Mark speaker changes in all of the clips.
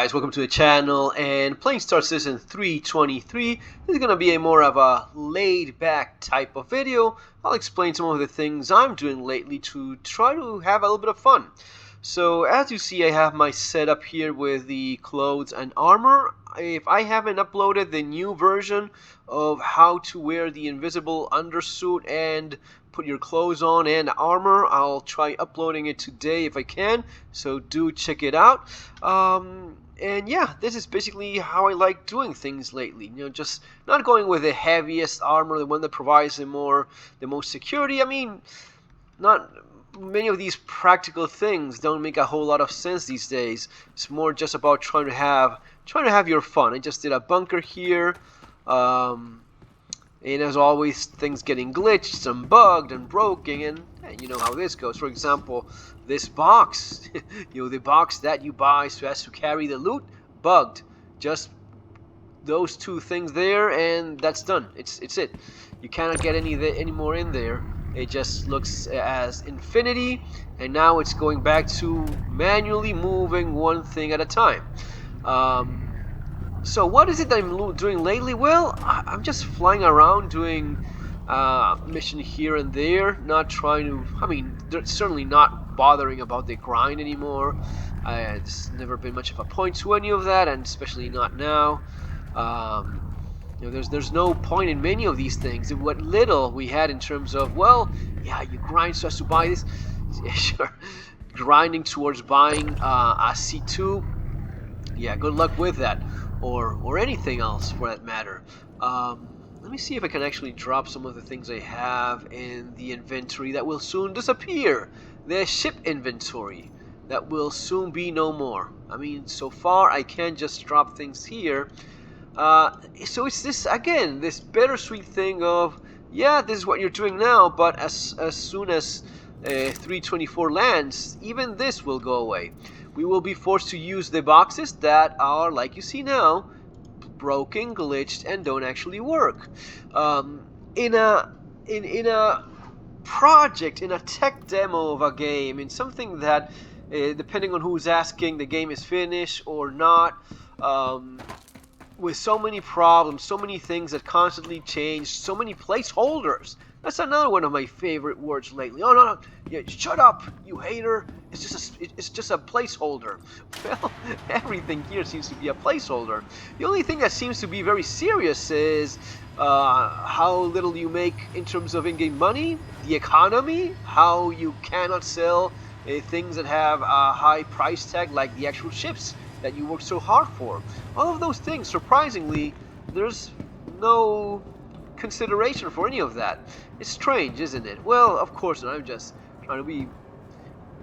Speaker 1: Guys, welcome to the channel, and Playing Star Citizen 323 this is going to be more of a laid-back type of video. I'll explain some of the things I'm doing lately to try to have a little bit of fun. So as you see, I have my setup here with the clothes and armor. If I haven't uploaded the new version of how to wear the invisible undersuit and put your clothes on and armor, I'll try uploading it today if I can, so do check it out. And yeah, this is basically how I like doing things lately. Just not going with the heaviest armor, the one that provides the most security. I mean, not many of these practical things don't make a whole lot of sense these days. It's more just about trying to have your fun. I just did a bunker here. And as always, things getting glitched, some bugged and broken, and you know how this goes. For example, this box, the box that you buy so as to carry the loot, bugged. Just those two things there, and that's done. It's it. You cannot get any more in there. It just looks as infinity, and now it's going back to manually moving one thing at a time. So what is it that I'm doing lately? Well, I'm just flying around doing mission here and there, not trying to, certainly not bothering about the grind anymore. It's never been much of a point to any of that, and especially not now. There's no point in many of these things. What little we had in terms of, well, yeah, you grind so as to buy this. Sure, grinding towards buying a C2. Yeah, good luck with that. Or anything else for that matter. Let me see if I can actually drop some of the things I have in the inventory that will soon disappear. The ship inventory that will soon be no more. I mean, so far I can just drop things here. So it's this, again, this bittersweet thing of, yeah, this is what you're doing now, but as soon as 324 lands, even this will go away. We will be forced to use the boxes that are, like you see now, broken, glitched, and don't actually work. In a project, in a tech demo of a game, in something that, depending on who's asking, the game is finished or not, with so many problems, so many things that constantly change, so many placeholders. That's another one of my favorite words lately. Oh no, yeah, shut up, you hater! It's just a placeholder. Well, everything here seems to be a placeholder. The only thing that seems to be very serious is how little you make in terms of in-game money, the economy, how you cannot sell things that have a high price tag, like the actual ships that you work so hard for. All of those things, surprisingly, there's no consideration for any of that. It's strange, isn't it? Well, of course, I'm just trying to be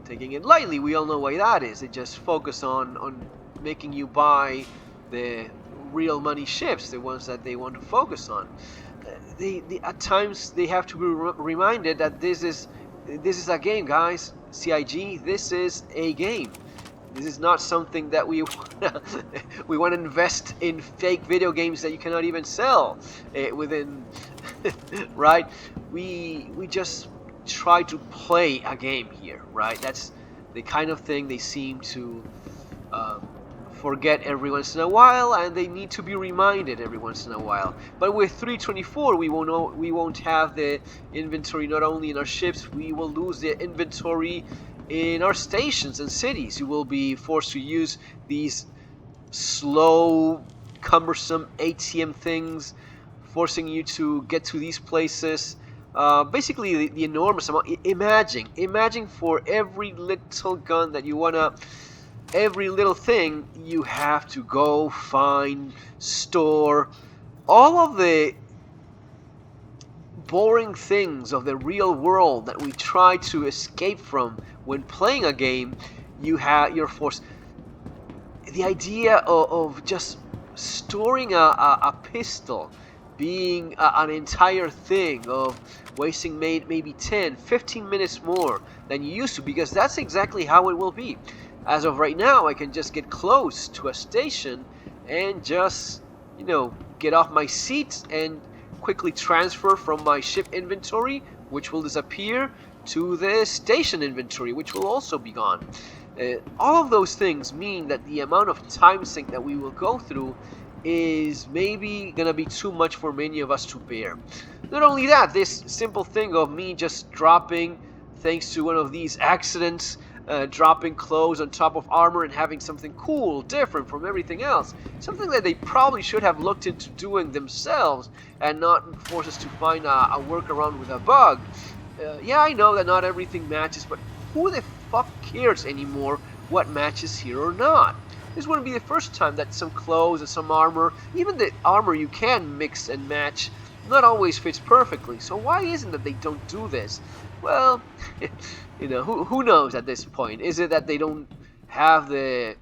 Speaker 1: taking it lightly. We all know why that is. They just focus on making you buy the real money ships, the ones that they want to focus on. At times they have to be reminded that this is a game, guys. CIG, this is a game. This is not something that we want to invest in fake video games that you cannot even sell within, right? We just try to play a game here, right? That's the kind of thing they seem to forget every once in a while, and they need to be reminded every once in a while. But with 324, we won't have the inventory not only in our ships. We will lose the inventory in our stations and cities. You will be forced to use these slow, cumbersome ATM things, forcing you to get to these places. Basically, the enormous amount. Imagine for every little gun that you wanna, every little thing you have to go find, store, all of the boring things of the real world that we try to escape from when playing a game. You're forced. The idea of just storing a pistol being an entire thing, of wasting maybe 10-15 minutes more than you used to, because that's exactly how it will be. As of right now, I can just get close to a station and just, get off my seat and quickly transfer from my ship inventory, which will disappear, to the station inventory, which will also be gone. All of those things mean that the amount of time sink that we will go through is maybe gonna be too much for many of us to bear. Not only that, this simple thing of me just dropping, thanks to one of these accidents, dropping clothes on top of armor and having something cool, different from everything else, something that they probably should have looked into doing themselves and not force us to find a workaround with a bug. Yeah, I know that not everything matches, but who the fuck cares anymore what matches here or not? This wouldn't be the first time that some clothes and some armor, even the armor you can mix and match, not always fits perfectly. So why isn't it they don't do this? Well, who knows at this point? Is it that they don't have the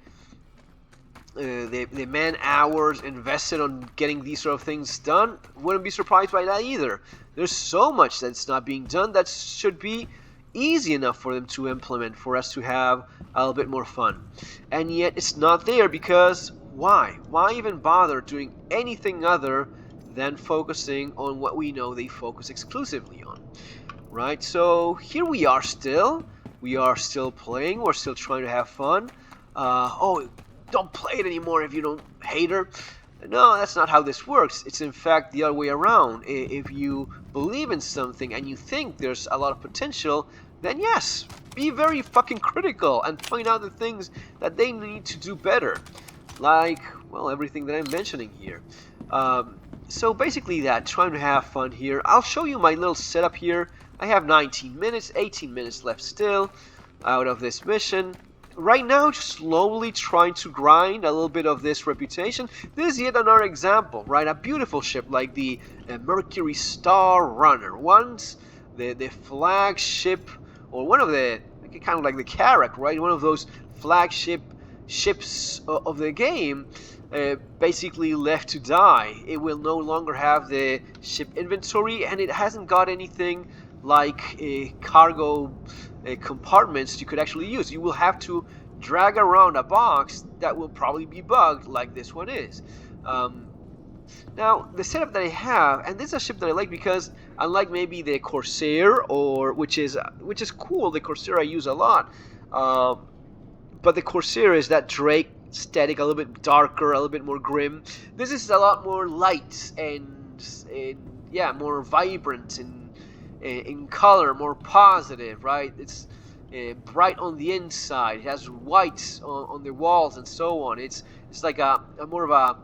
Speaker 1: man hours invested on getting these sort of things done? Wouldn't be surprised by that either. There's so much that's not being done that should be easy enough for them to implement for us to have a little bit more fun. And yet it's not there because why? Why even bother doing anything other than focusing on what we know they focus exclusively on? Right? So here we are still. We are still playing. We're still trying to have fun. Oh, don't play it anymore if you don't hate her. No, that's not how this works. It's in fact the other way around. If you believe in something and you think there's a lot of potential, then yes, be very fucking critical and point out the things that they need to do better. Like, well, everything that I'm mentioning here. So basically that, trying to have fun here. I'll show you my little setup here. I have 19 minutes, 18 minutes left still out of this mission. Right now, just slowly trying to grind a little bit of this reputation. This is yet another example, right? A beautiful ship like the Mercury Star Runner. Once the flagship, or one of the, kind of like the Carrack, right? One of those flagship ships of the game, basically left to die. It will no longer have the ship inventory, and it hasn't got anything like cargo compartments you could actually use. You will have to drag around a box that will probably be bugged like this one is. Now, the setup that I have, and this is a ship that I like because unlike maybe the Corsair, or which is cool, the Corsair I use a lot, but the Corsair is that Drake aesthetic, a little bit darker, a little bit more grim. This is a lot more light and yeah, more vibrant and in color, more positive, right? It's bright on the inside. It has white on the walls and so on. It's like a more of a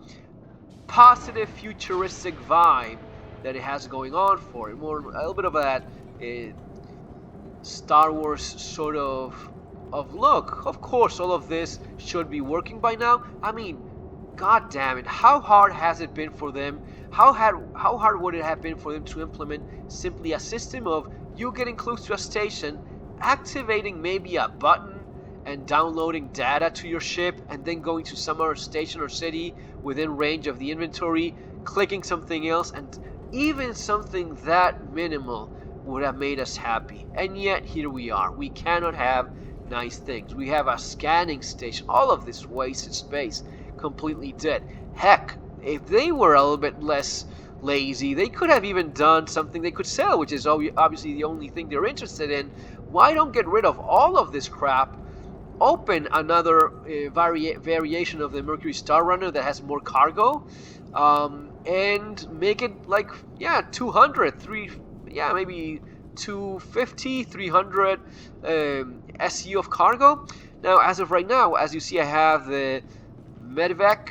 Speaker 1: positive, futuristic vibe that it has going on for it. A little bit of that Star Wars sort of look. Of course, all of this should be working by now. I mean, god damn it, how hard has it been for them? How hard would it have been for them to implement simply a system of you getting close to a station, activating maybe a button and downloading data to your ship, and then going to some other station or city within range of the inventory, clicking something else, and even something that minimal would have made us happy. And yet here we are. We cannot have nice things. We have a scanning station. All of this wasted space, completely dead. Heck, if they were a little bit less lazy, they could have even done something they could sell, which is obviously the only thing they're interested in. Why don't get rid of all of this crap, open another variation of the Mercury Star Runner that has more cargo, and make it like, yeah, 200, maybe 250, 300 SU of cargo. Now, as of right now, as you see, I have the Medvac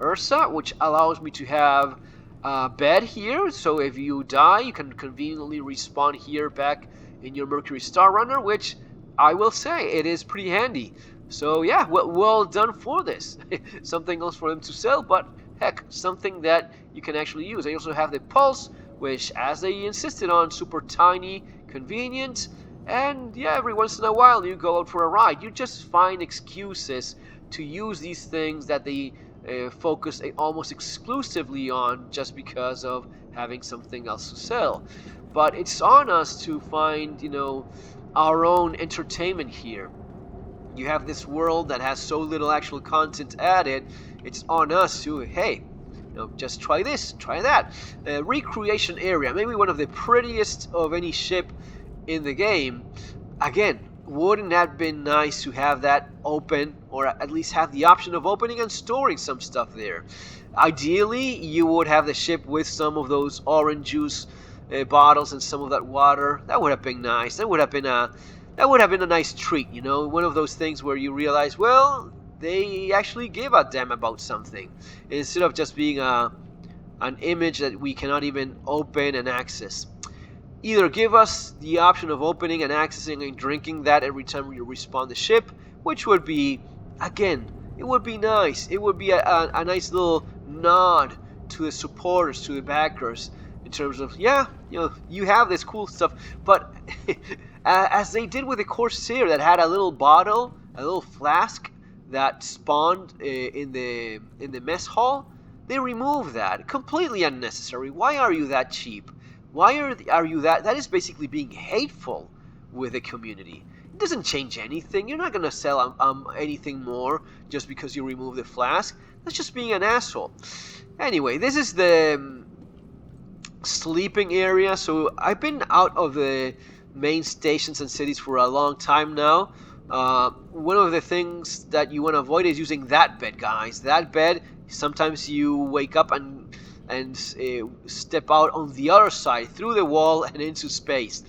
Speaker 1: Ursa, which allows me to have a bed here, so if you die, you can conveniently respawn here back in your Mercury Star Runner, which I will say, it is pretty handy. So yeah, well done for this. Something else for them to sell, but heck, something that you can actually use. I also have the Pulse, which, as they insisted on, super tiny, convenient, and yeah, every once in a while you go out for a ride. You just find excuses to use these things that they focus almost exclusively on just because of having something else to sell. But it's on us to find, our own entertainment here. You have this world that has so little actual content added. It's on us to, hey, just try this, try that. Recreation area, maybe one of the prettiest of any ship in the game. Again, wouldn't that been nice to have that open, or at least have the option of opening and storing some stuff there? Ideally, you would have the ship with some of those orange juice bottles and some of that water. That would have been nice. That would have been a nice treat, you know, one of those things where you realize, well, they actually give a damn about something, instead of just being an image that we cannot even open and access. Either give us the option of opening and accessing and drinking that every time you respawn the ship, which would be, again, it would be nice. It would be a nice little nod to the supporters, to the backers, in terms of, yeah, you know, you have this cool stuff. But as they did with the Corsair, that had a little bottle, a little flask that spawned in the mess hall, they removed that. Completely unnecessary. Why are you that cheap? Why are you that? That is basically being hateful with the community. It doesn't change anything. You're not gonna sell anything more just because you remove the flask. That's just being an asshole. Anyway, this is the sleeping area. So I've been out of the main stations and cities for a long time now. One of the things that you want to avoid is using that bed, guys. That bed, sometimes you wake up and step out on the other side through the wall and into space.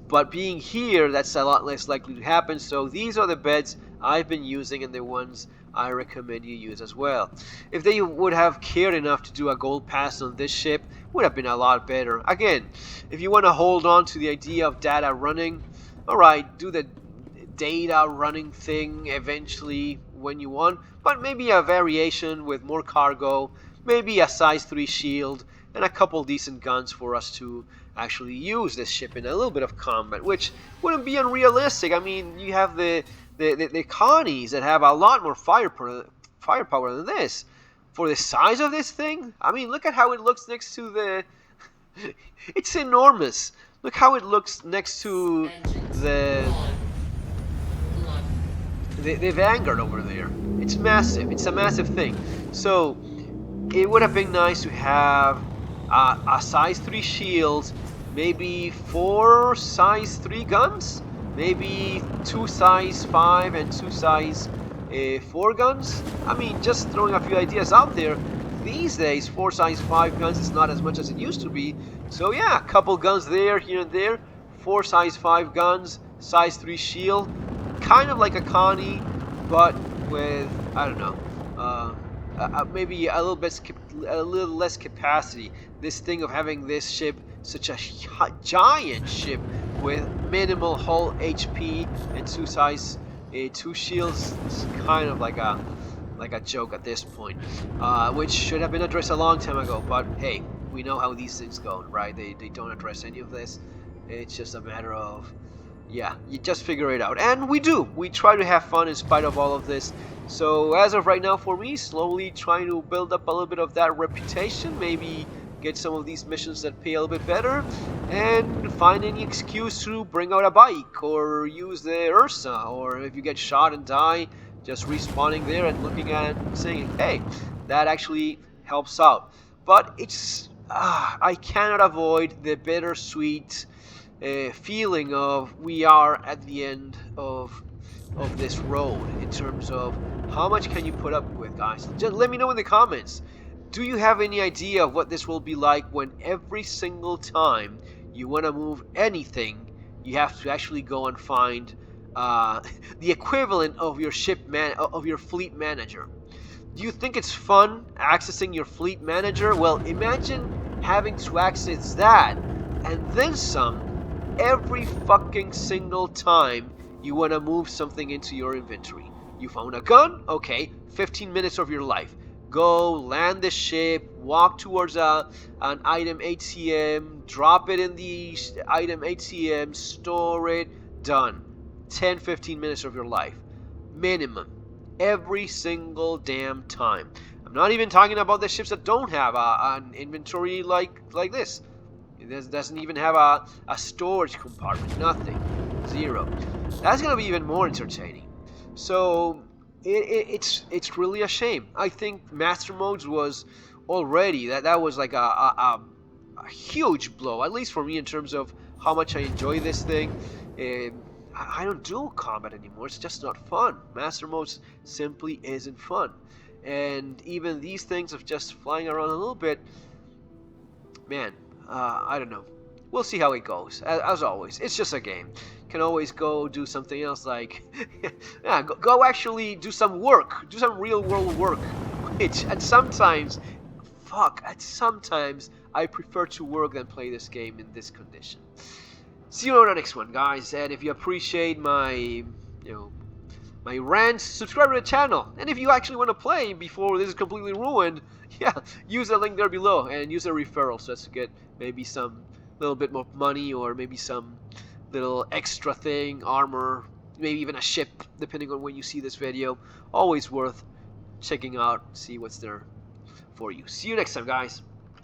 Speaker 1: But being here, that's a lot less likely to happen. So these are the beds I've been using, and the ones I recommend you use as well. If they would have cared enough to do a gold pass on this ship, would have been a lot better. Again, if you want to hold on to the idea of data running, alright, do the data running thing eventually when you want, but maybe a variation with more cargo, maybe a size 3 shield, and a couple decent guns for us to actually use this ship in a little bit of combat, which wouldn't be unrealistic. I mean, you have the Connies that have a lot more firepower than this. For the size of this thing, I mean, look at how it looks next to the... It's enormous. Look how it looks next to the Vanguard over there. It's massive. It's a massive thing. So it would have been nice to have a size 3 shield, maybe 4 size 3 guns, maybe 2 size 5 and 2 size 4 guns. I mean, just throwing a few ideas out there. These days, 4 size 5 guns is not as much as it used to be. So yeah, a couple guns there, here and there. 4 size 5 guns, size 3 shield. Kind of like a Connie, but with, I don't know, maybe a little less capacity. This thing of having this ship, such a giant ship with minimal hull HP and 2 size 2 shields, is kind of like a joke at this point, which should have been addressed a long time ago. But hey, we know how these things go, right? They don't address any of this. It's just a matter of, yeah, you just figure it out. And we do. We try to have fun in spite of all of this. So as of right now, for me, slowly trying to build up a little bit of that reputation, maybe get some of these missions that pay a little bit better, and find any excuse to bring out a bike or use the Ursa, or if you get shot and die, just respawning there and looking at and saying, hey, that actually helps out. But it's I cannot avoid the bittersweet feeling of we are at the end of this road in terms of how much can you put up with, guys. Just let me know in the comments. Do you have any idea of what this will be like when every single time you want to move anything, you have to actually go and find the equivalent of your fleet manager? Do you think it's fun accessing your fleet manager? Well, imagine having to access that and then some every fucking single time you want to move something into your inventory. You found a gun? Okay, 15 minutes of your life. Go land the ship, walk towards an item ATM, drop it in the item ATM, store it, done. 10-15 minutes of your life. Minimum. Every single damn time. I'm not even talking about the ships that don't have an inventory like this. It doesn't even have a storage compartment. Nothing. Zero. That's going to be even more entertaining. So it's really a shame. I think Master Modes was already, that was like a huge blow, at least for me, in terms of how much I enjoy this thing. I don't do combat anymore. It's just not fun. Master mode simply isn't fun. And even these things of just flying around a little bit, man, I don't know. We'll see how it goes. As always, it's just a game. Can always go do something else, like yeah, go actually do some work, do some real world work. Which at sometimes, at sometimes I prefer to work than play this game in this condition. See you on the next one, guys. And if you appreciate my, my rants, subscribe to the channel. And if you actually want to play before this is completely ruined, yeah, use the link there below and use a referral so as to get maybe some little bit more money or maybe some little extra thing, armor, maybe even a ship, depending on when you see this video. Always worth checking out, see what's there for you. See you next time, guys.